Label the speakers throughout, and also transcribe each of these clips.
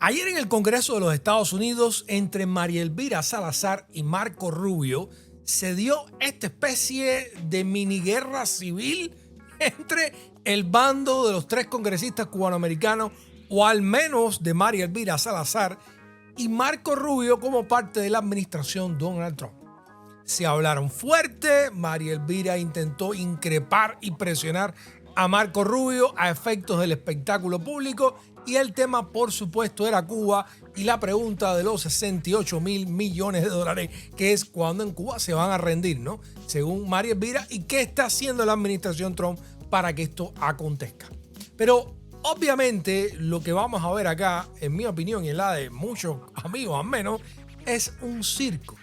Speaker 1: Ayer en el Congreso de los Estados Unidos, entre María Elvira Salazar y Marco Rubio, se dio esta especie de mini guerra civil entre el bando de los tres congresistas cubanoamericanos, o al menos de María Elvira Salazar, y Marco Rubio como parte de la administración Donald Trump. Se hablaron fuerte, María Elvira intentó increpar y presionar a Marco Rubio a efectos del espectáculo público, y el tema, por supuesto, era Cuba y la pregunta de los 68.000 millones de dólares, que es cuándo en Cuba se van a rendir, ¿no? Según María Elvira, y qué está haciendo la administración Trump para que esto acontezca. Pero obviamente lo que vamos a ver acá, en mi opinión y en la de muchos amigos al menos, es un circo.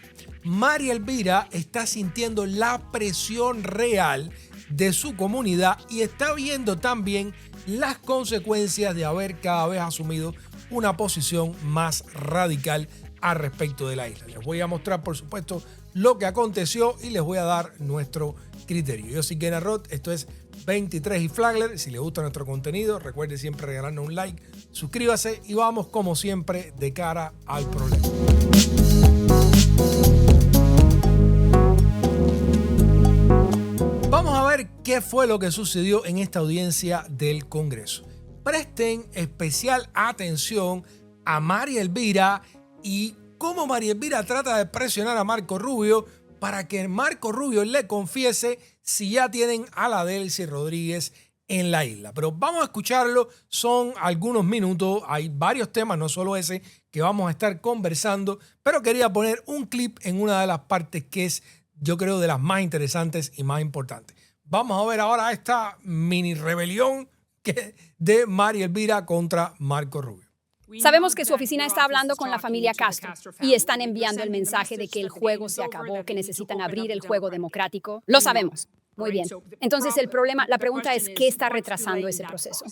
Speaker 1: María Elvira está sintiendo la presión real de su comunidad y está viendo también las consecuencias de haber cada vez asumido una posición más radical al respecto de la isla. Les voy a mostrar, por supuesto, lo que aconteció y les voy a dar nuestro criterio. Yo soy Kenneth Roth, esto es 23 y Flagler. Si les gusta nuestro contenido, recuerde siempre regalarnos un like, suscríbase y vamos como siempre de cara al problema. Vamos a ver qué fue lo que sucedió en esta audiencia del Congreso. Presten especial atención a María Elvira y cómo María Elvira trata de presionar a Marco Rubio para que Marco Rubio le confiese si ya tienen a la Delcy Rodríguez en la isla. Pero vamos a escucharlo, son algunos minutos, hay varios temas, no solo ese, que vamos a estar conversando, pero quería poner un clip en una de las partes que es, yo creo, de las más interesantes y más importantes. Vamos a ver ahora esta mini rebelión de María Elvira contra Marco Rubio.
Speaker 2: Sabemos que su oficina está hablando con la familia Castro y están enviando el mensaje de que el juego se acabó, que necesitan abrir el juego democrático. Lo sabemos. Muy bien. Entonces la pregunta es, ¿qué está retrasando ese proceso?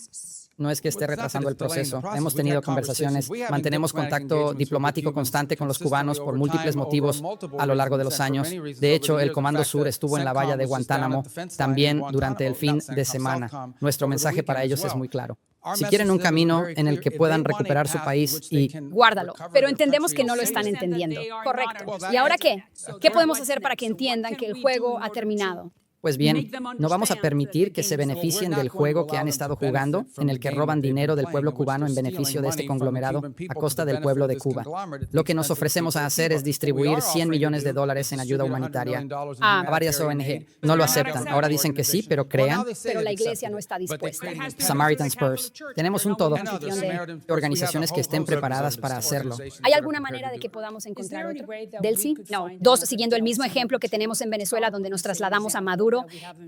Speaker 3: No es que esté retrasando el proceso. Hemos tenido conversaciones, mantenemos contacto diplomático constante con los cubanos por múltiples motivos a lo largo de los años. De hecho, el Comando Sur estuvo en la valla de Guantánamo también durante el fin de semana. Nuestro mensaje para ellos es muy claro. Si quieren un camino en el que puedan recuperar su país y...
Speaker 2: Guárdalo, pero entendemos que no lo están entendiendo. Correcto. ¿Y ahora qué? ¿Qué podemos hacer para que entiendan que el juego ha terminado?
Speaker 3: Pues bien, no vamos a permitir que se beneficien del juego que han estado jugando, en el que roban dinero del pueblo cubano en beneficio de este conglomerado a costa del pueblo de Cuba. Lo que nos ofrecemos a hacer es distribuir $100 millones en ayuda humanitaria a varias ONG. No lo aceptan. Ahora dicen que sí, pero crean.
Speaker 2: Pero la iglesia no está dispuesta.
Speaker 3: Samaritan Spurs. Tenemos un todo de organizaciones que estén preparadas para hacerlo.
Speaker 2: ¿Hay alguna manera de que podamos encontrar otro? ¿Delcy? No. Dos, siguiendo el mismo ejemplo que tenemos en Venezuela, donde nos trasladamos a Maduro,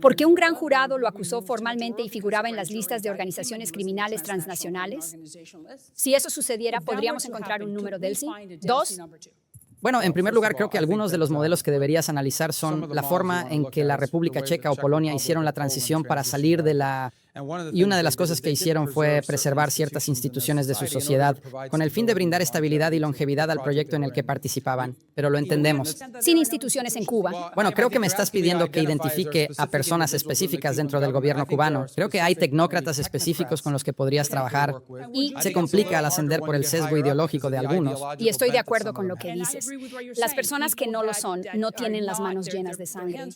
Speaker 2: porque un gran jurado lo acusó formalmente y figuraba en las listas de organizaciones criminales transnacionales. Si eso sucediera, ¿podríamos encontrar un número Delcy? Dos.
Speaker 3: Bueno, en primer lugar, creo que algunos de los modelos que deberías analizar son la forma en que la República Checa o Polonia hicieron la transición para salir de la... Y una de las cosas que hicieron fue preservar ciertas instituciones de su sociedad con el fin de brindar estabilidad y longevidad al proyecto en el que participaban. Pero lo entendemos.
Speaker 2: Sin instituciones en Cuba.
Speaker 3: Bueno, creo que me estás pidiendo que identifique a personas específicas dentro del gobierno cubano. Creo que hay tecnócratas específicos con los que podrías trabajar. Y se complica al ascender por el sesgo ideológico de algunos.
Speaker 2: Y estoy de acuerdo con lo que dices. Las personas que no lo son no tienen las manos llenas de sangre.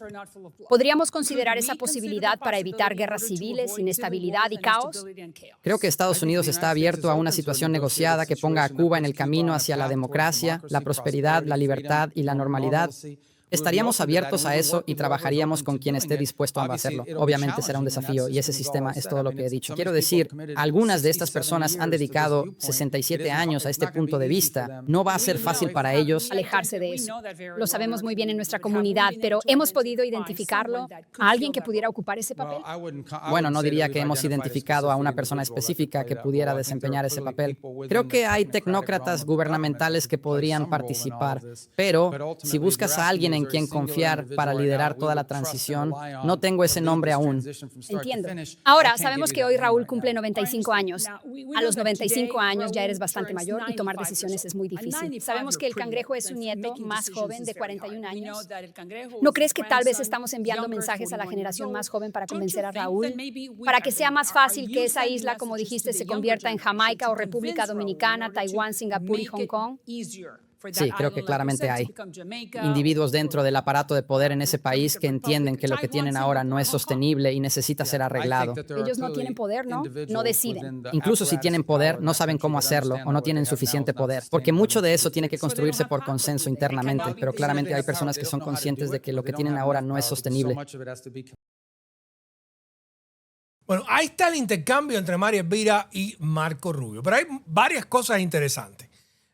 Speaker 2: ¿Podríamos considerar esa posibilidad para evitar guerras civiles, inestabilidad y caos?
Speaker 3: Creo que Estados Unidos está abierto a una situación negociada que ponga a Cuba en el camino hacia la democracia, la prosperidad, la libertad y la normalidad. Estaríamos abiertos a eso y trabajaríamos con quien esté dispuesto a hacerlo. Obviamente será un desafío y ese sistema es todo lo que he dicho. Quiero decir, algunas de estas personas han dedicado 67 años a este punto de vista. No va a ser fácil para ellos
Speaker 2: alejarse de eso. Lo sabemos muy bien en nuestra comunidad, pero ¿hemos podido identificarlo? ¿A alguien que pudiera ocupar ese papel?
Speaker 3: Bueno, no diría que hemos identificado a una persona específica que pudiera desempeñar ese papel. Creo que hay tecnócratas gubernamentales que podrían participar, pero si buscas a alguien en en quien confiar para liderar toda la transición. No tengo ese nombre aún.
Speaker 2: Entiendo. Ahora, sabemos que hoy Raúl cumple 95 años. A los 95 años ya eres bastante mayor y tomar decisiones es muy difícil. Sabemos que el cangrejo es su nieto más joven de 41 años. ¿No crees que tal vez estamos enviando mensajes a la generación más joven para convencer a Raúl? Para que sea más fácil que esa isla, como dijiste, se convierta en Jamaica o República Dominicana, Taiwán, Singapur y Hong Kong.
Speaker 3: Sí, creo que claramente hay individuos dentro del aparato de poder en ese país que entienden que lo que tienen ahora no es sostenible y necesita ser arreglado.
Speaker 2: Ellos no tienen poder, ¿no? No deciden.
Speaker 3: Incluso si tienen poder, no saben cómo hacerlo o no tienen suficiente poder, porque mucho de eso tiene que construirse por consenso internamente, pero claramente hay personas que son conscientes de que lo que tienen ahora no es sostenible.
Speaker 1: Bueno, ahí está el intercambio entre Mari Elvira y Marco Rubio, pero hay varias cosas interesantes.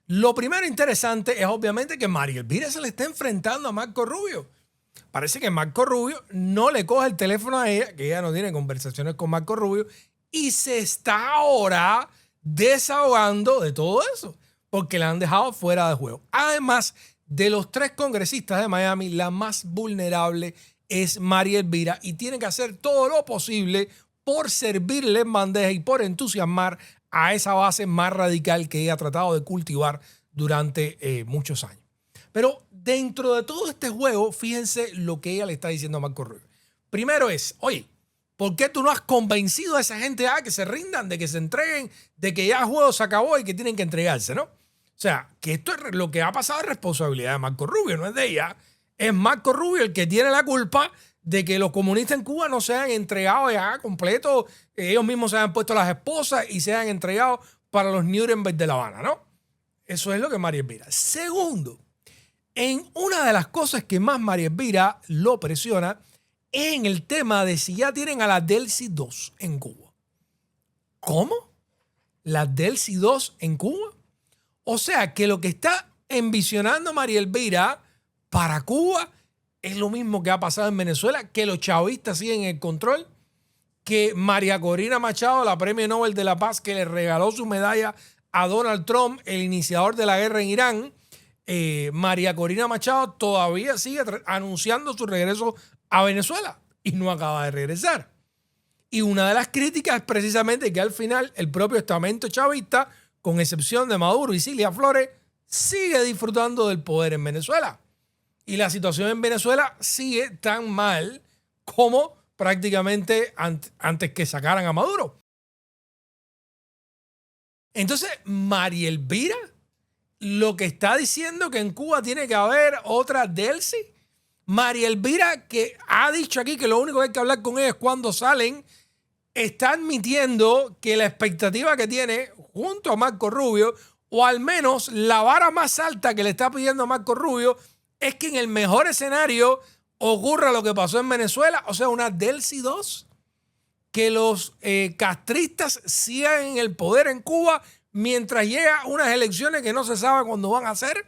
Speaker 1: Lo primero interesante es obviamente que Mari Elvira se le está enfrentando a Marco Rubio. Parece que Marco Rubio no le coge el teléfono a ella, que ella no tiene conversaciones con Marco Rubio, y se está ahora desahogando de todo eso, porque la han dejado fuera de juego. Además, de los 3 congresistas de Miami, la más vulnerable es Mari Elvira y tiene que hacer todo lo posible por servirle en bandeja y por entusiasmar a esa base más radical que ella ha tratado de cultivar durante muchos años. Pero dentro de todo este juego, fíjense lo que ella le está diciendo a Marco Rubio. Primero es, oye, ¿por qué tú no has convencido a esa gente a que se rindan, de que se entreguen, de que ya el juego se acabó y que tienen que entregarse, ¿no? O sea, que esto es lo que ha pasado, es responsabilidad de Marco Rubio, no es de ella. Es Marco Rubio el que tiene la culpa de que los comunistas en Cuba no se hayan entregado ya completo, ellos mismos se hayan puesto las esposas y se hayan entregado para los Nuremberg de La Habana, ¿no? Eso es lo que Mari Elvira. Segundo, en una de las cosas que más Mari Elvira lo presiona es en el tema de si ya tienen a la Delcy 2 en Cuba. ¿Cómo? ¿La Delcy 2 en Cuba? O sea, que lo que está envisionando Mari Elvira para Cuba es lo mismo que ha pasado en Venezuela, que los chavistas siguen el control, que María Corina Machado, la premio Nobel de la Paz, que le regaló su medalla a Donald Trump, el iniciador de la guerra en Irán, María Corina Machado todavía sigue anunciando su regreso a Venezuela y no acaba de regresar. Y una de las críticas es precisamente que al final el propio estamento chavista, con excepción de Maduro y Cilia Flores, sigue disfrutando del poder en Venezuela. Y la situación en Venezuela sigue tan mal como prácticamente antes que sacaran a Maduro. Entonces, Mari Elvira lo que está diciendo que en Cuba tiene que haber otra Delcy. Mari Elvira, que ha dicho aquí que lo único que hay que hablar con ella es cuando salen, está admitiendo que la expectativa que tiene junto a Marco Rubio, o al menos la vara más alta que le está pidiendo a Marco Rubio, es que en el mejor escenario ocurra lo que pasó en Venezuela, o sea, una Delcy 2, que los castristas sigan en el poder en Cuba mientras llega unas elecciones que no se sabe cuándo van a hacer.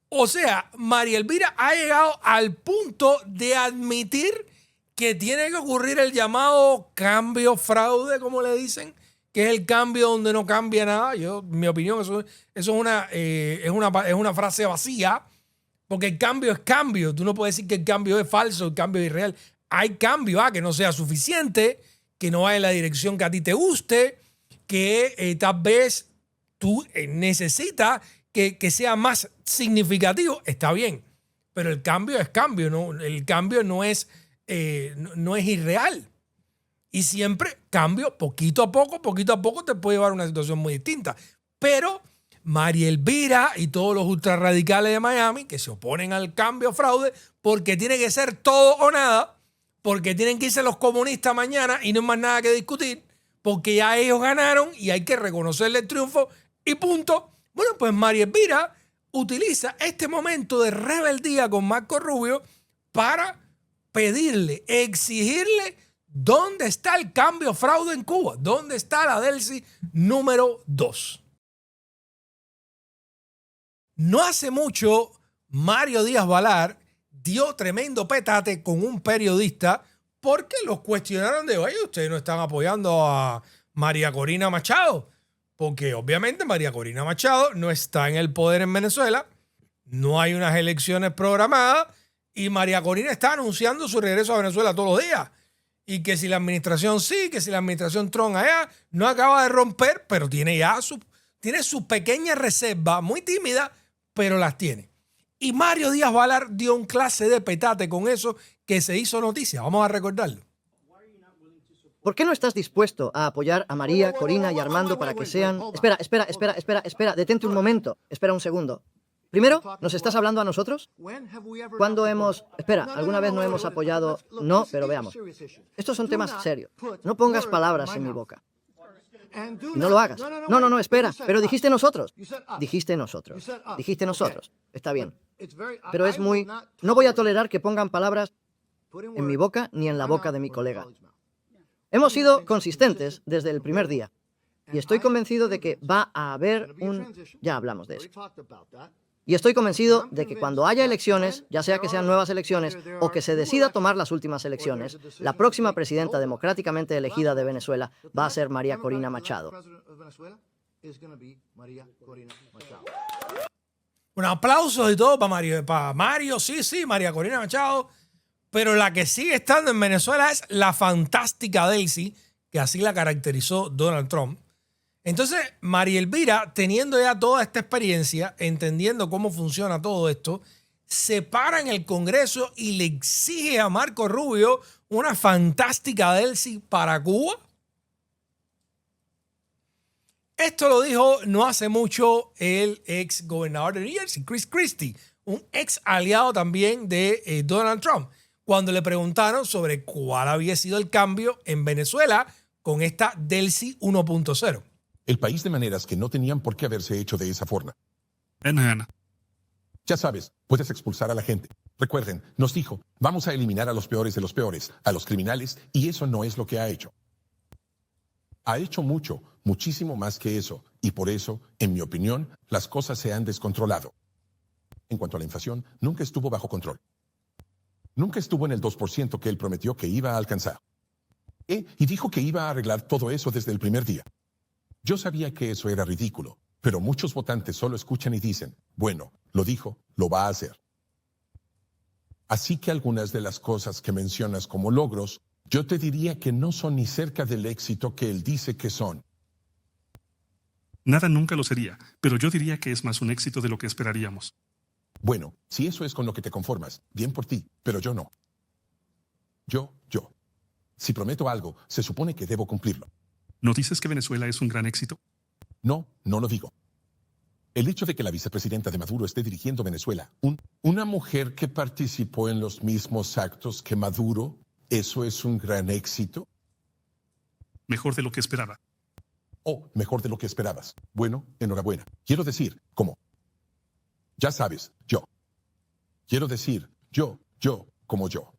Speaker 1: O sea, Mari Elvira ha llegado al punto de admitir que tiene que ocurrir el llamado cambio fraude, como le dicen, que es el cambio donde no cambia nada. Mi opinión, eso es una frase vacía. Porque el cambio es cambio. Tú no puedes decir que el cambio es falso, el cambio es irreal. Hay cambio, que no sea suficiente, que no vaya en la dirección que a ti te guste, que tal vez tú necesitas que sea más significativo. Está bien, pero el cambio es cambio, ¿no? El cambio no es irreal. Y siempre cambio, poquito a poco te puede llevar a una situación muy distinta. Pero Mari Elvira y todos los ultrarradicales de Miami que se oponen al cambio fraude porque tiene que ser todo o nada, porque tienen que irse los comunistas mañana y no hay más nada que discutir, porque ya ellos ganaron y hay que reconocerle el triunfo y punto. Bueno, pues Mari Elvira utiliza este momento de rebeldía con Marco Rubio para pedirle, exigirle dónde está el cambio fraude en Cuba, dónde está la Delcy número 2. No hace mucho, Mario Díaz Balart dio tremendo petate con un periodista porque los cuestionaron de, oye, ustedes no están apoyando a María Corina Machado. Porque obviamente María Corina Machado no está en el poder en Venezuela no hay unas elecciones programadas y María Corina está anunciando su regreso a Venezuela todos los días. Y que si la administración sí, que si la administración Trump allá, no acaba de romper, pero tiene ya tiene su pequeña reserva, muy tímida, pero las tiene. Y Mario Díaz Balart dio un clase de petate con eso que se hizo noticia. Vamos a recordarlo.
Speaker 4: ¿Por qué no estás dispuesto a apoyar a María, Corina y Armando para que sean... Espera, detente un momento. Espera un segundo. Primero, ¿nos estás hablando a nosotros? ¿Cuándo hemos... Espera, ¿alguna vez no hemos apoyado? No, pero veamos. Estos son temas serios. No pongas palabras en mi boca. Y no lo hagas. No, espera. Pero dijiste nosotros. Dijiste nosotros. Dijiste nosotros. Está bien. Pero es muy... No voy a tolerar que pongan palabras en mi boca ni en la boca de mi colega. Hemos sido consistentes desde el primer día. Y estoy convencido de que va a haber un... Ya hablamos de eso. Y estoy convencido de que cuando haya elecciones, ya sea que sean nuevas elecciones o que se decida tomar las últimas elecciones, la próxima presidenta democráticamente elegida de Venezuela va a ser María Corina Machado.
Speaker 1: Un aplauso y todo para Mario. Sí, María Corina Machado. Pero la que sigue estando en Venezuela es la fantástica Delcy, que así la caracterizó Donald Trump. Entonces, María Elvira, teniendo ya toda esta experiencia, entendiendo cómo funciona todo esto, se para en el Congreso y le exige a Marco Rubio una fantástica Delcy para Cuba. Esto lo dijo no hace mucho el ex gobernador de New Jersey, Chris Christie, un ex aliado también de Donald Trump, cuando le preguntaron sobre cuál había sido el cambio en Venezuela con esta Delcy 1.0.
Speaker 5: El país de maneras que no tenían por qué haberse hecho de esa forma. Ya sabes, puedes expulsar a la gente. Recuerden, nos dijo, vamos a eliminar a los peores de los peores, a los criminales, y eso no es lo que ha hecho. Ha hecho mucho, muchísimo más que eso, y por eso, en mi opinión, las cosas se han descontrolado. En cuanto a la inflación, nunca estuvo bajo control. Nunca estuvo en el 2% que él prometió que iba a alcanzar. Y dijo que iba a arreglar todo eso desde el primer día. Yo sabía que eso era ridículo, pero muchos votantes solo escuchan y dicen, bueno, lo dijo, lo va a hacer. Así que algunas de las cosas que mencionas como logros, yo te diría que no son ni cerca del éxito que él dice que son.
Speaker 6: Nada nunca lo sería, pero yo diría que es más un éxito de lo que esperaríamos.
Speaker 5: Bueno, si eso es con lo que te conformas, bien por ti, pero yo no. Yo. Si prometo algo, se supone que debo cumplirlo.
Speaker 6: ¿No dices que Venezuela es un gran éxito?
Speaker 5: No lo digo. El hecho de que la vicepresidenta de Maduro esté dirigiendo Venezuela, una mujer que participó en los mismos actos que Maduro, ¿eso es un gran éxito?
Speaker 6: Mejor de lo que esperaba.
Speaker 5: Oh, mejor de lo que esperabas. Bueno, enhorabuena. Quiero decir, ¿cómo? Ya sabes, yo. Quiero decir, yo, como yo.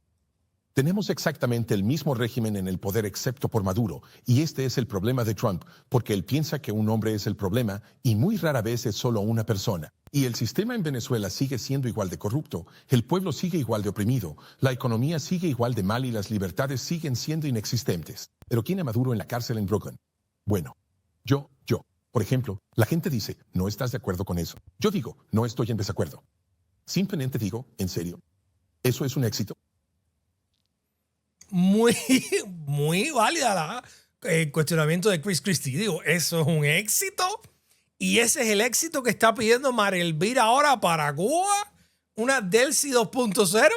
Speaker 5: Tenemos exactamente el mismo régimen en el poder excepto por Maduro, y este es el problema de Trump, porque él piensa que un hombre es el problema y muy rara vez es solo una persona. Y el sistema en Venezuela sigue siendo igual de corrupto, el pueblo sigue igual de oprimido, la economía sigue igual de mal y las libertades siguen siendo inexistentes. ¿Pero quién a Maduro en la cárcel en Brooklyn? Bueno, yo. Por ejemplo, la gente dice, ¿no estás de acuerdo con eso? Yo digo, no estoy en desacuerdo. Simplemente digo, ¿en serio? ¿Eso es un éxito?
Speaker 1: Muy válida el cuestionamiento de Chris Christie. Digo, ¿eso es un éxito? ¿Y ese es el éxito que está pidiendo María Elvira ahora para Cuba? ¿Una Delcy 2.0?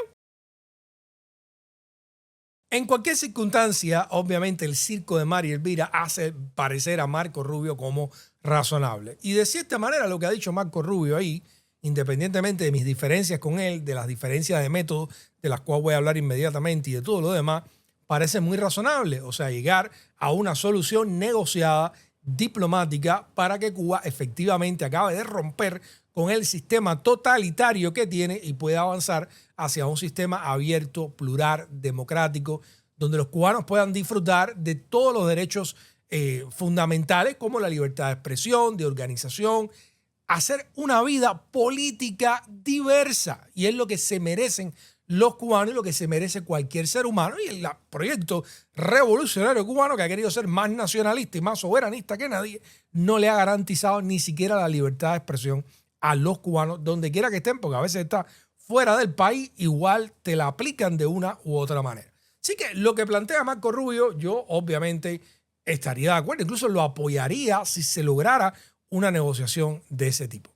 Speaker 1: En cualquier circunstancia, obviamente el circo de María Elvira hace parecer a Marco Rubio como razonable. Y de cierta manera lo que ha dicho Marco Rubio ahí, independientemente de mis diferencias con él, de las diferencias de método, de las cuales voy a hablar inmediatamente y de todo lo demás, parece muy razonable. O sea, llegar a una solución negociada, diplomática, para que Cuba efectivamente acabe de romper con el sistema totalitario que tiene y pueda avanzar hacia un sistema abierto, plural, democrático, donde los cubanos puedan disfrutar de todos los derechos fundamentales como la libertad de expresión, de organización, hacer una vida política diversa. Y es lo que se merecen los cubanos y lo que se merece cualquier ser humano. Y el proyecto revolucionario cubano, que ha querido ser más nacionalista y más soberanista que nadie, no le ha garantizado ni siquiera la libertad de expresión a los cubanos, donde quiera que estén, porque a veces está fuera del país, igual te la aplican de una u otra manera. Así que lo que plantea Marco Rubio, yo obviamente estaría de acuerdo, incluso lo apoyaría si se lograra una negociación de ese tipo.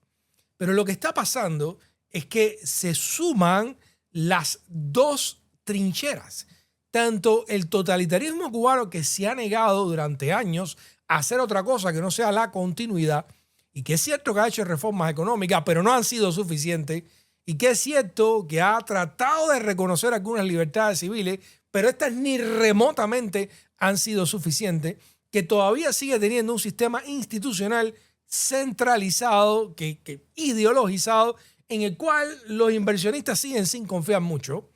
Speaker 1: Pero lo que está pasando es que se suman las dos trincheras. Tanto el totalitarismo cubano, que se ha negado durante años a hacer otra cosa que no sea la continuidad, y que es cierto que ha hecho reformas económicas, pero no han sido suficientes, y que es cierto que ha tratado de reconocer algunas libertades civiles, pero estas ni remotamente han sido suficientes, que todavía sigue teniendo un sistema institucional centralizado, que ideologizado, en el cual los inversionistas siguen sin confiar mucho,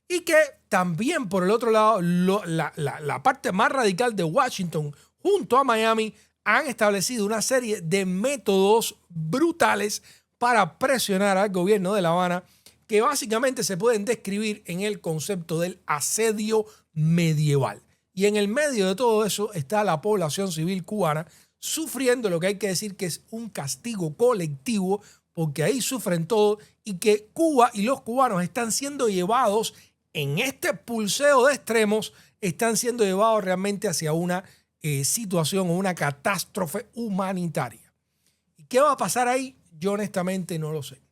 Speaker 1: y que también, por el otro lado, la parte más radical de Washington junto a Miami han establecido una serie de métodos brutales para presionar al gobierno de La Habana, que básicamente se pueden describir en el concepto del asedio medieval. Y en el medio de todo eso está la población civil cubana sufriendo lo que hay que decir que es un castigo colectivo, porque ahí sufren todo, y que Cuba y los cubanos están siendo llevados en este pulseo de extremos, están siendo llevados realmente hacia una situación o una catástrofe humanitaria. ¿Y qué va a pasar ahí? Yo honestamente no lo sé.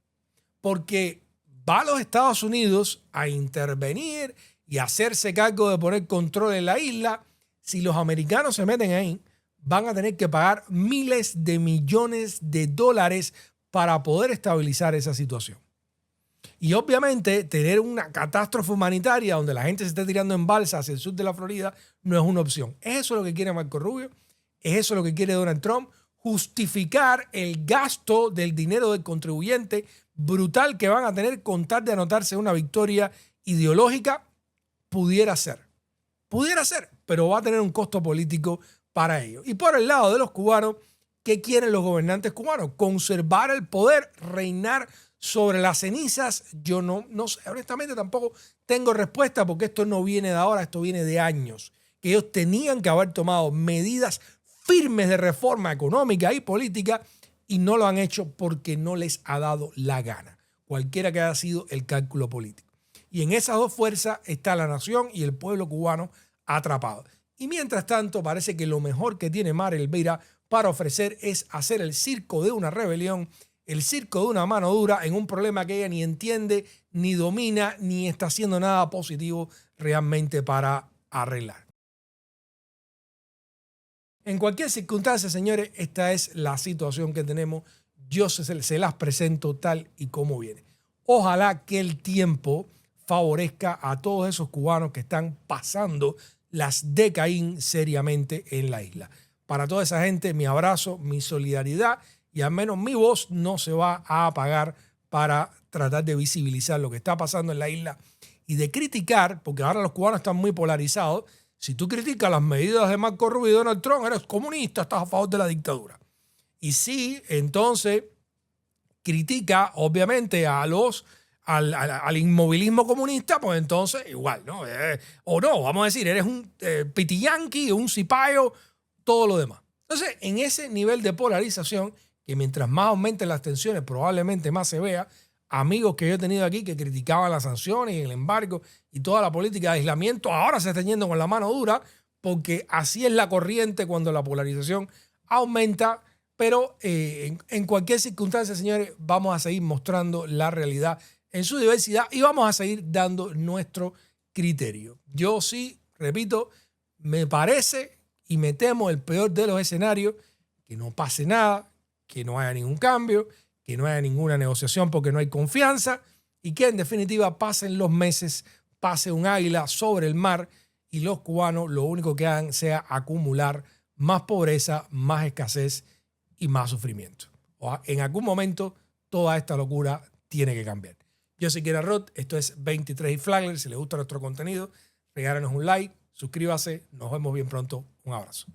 Speaker 1: Porque va a los Estados Unidos a intervenir y hacerse cargo de poner control en la isla. Si los americanos se meten ahí, van a tener que pagar miles de millones de dólares para poder estabilizar esa situación. Y obviamente tener una catástrofe humanitaria donde la gente se esté tirando en balsa hacia el sur de la Florida no es una opción. ¿Es eso lo que quiere Marco Rubio? ¿Es eso lo que quiere Donald Trump? Justificar el gasto del dinero del contribuyente brutal que van a tener con tal de anotarse una victoria ideológica. Pudiera ser, pero va a tener un costo político para ello. Y por el lado de los cubanos, ¿qué quieren los gobernantes cubanos? Conservar el poder, reinar sobre las cenizas. Yo no sé, honestamente tampoco tengo respuesta, porque esto no viene de ahora, esto viene de años. Que ellos tenían que haber tomado medidas firmes de reforma económica y política y no lo han hecho porque no les ha dado la gana, cualquiera que haya sido el cálculo político. Y en esas dos fuerzas está la nación y el pueblo cubano atrapado. Y mientras tanto, parece que lo mejor que tiene Mario Elvira para ofrecer es hacer el circo de una rebelión, el circo de una mano dura en un problema que ella ni entiende, ni domina, ni está haciendo nada positivo realmente para arreglar. En cualquier circunstancia, señores, esta es la situación que tenemos. Yo se las presento tal y como viene. Ojalá que el tiempo favorezca a todos esos cubanos que están pasando las de Caín seriamente en la isla. Para toda esa gente, mi abrazo, mi solidaridad, y al menos mi voz no se va a apagar para tratar de visibilizar lo que está pasando en la isla y de criticar, porque ahora los cubanos están muy polarizados. Si tú criticas las medidas de Marco Rubio y Donald Trump, eres comunista, estás a favor de la dictadura. Y si entonces critica, obviamente, al inmovilismo comunista, pues entonces igual, ¿no? O no, vamos a decir, eres un pitiyanqui, un cipayo, todo lo demás. Entonces, en ese nivel de polarización, que mientras más aumenten las tensiones, probablemente más se vea, amigos que yo he tenido aquí que criticaban las sanciones y el embargo y toda la política de aislamiento, ahora se están yendo con la mano dura, porque así es la corriente cuando la polarización aumenta. Pero en cualquier circunstancia, señores, vamos a seguir mostrando la realidad en su diversidad y vamos a seguir dando nuestro criterio. Yo sí, repito, me parece y me temo el peor de los escenarios, que no pase nada, que no haya ningún cambio, que no haya ninguna negociación porque no hay confianza y que en definitiva pasen los meses, pase un águila sobre el mar y los cubanos lo único que hagan sea acumular más pobreza, más escasez y más sufrimiento. En algún momento toda esta locura tiene que cambiar. Yo soy Kira Roth, esto es 23 y Flagler. Si les gusta nuestro contenido, regálanos un like, suscríbase, nos vemos bien pronto. Un abrazo.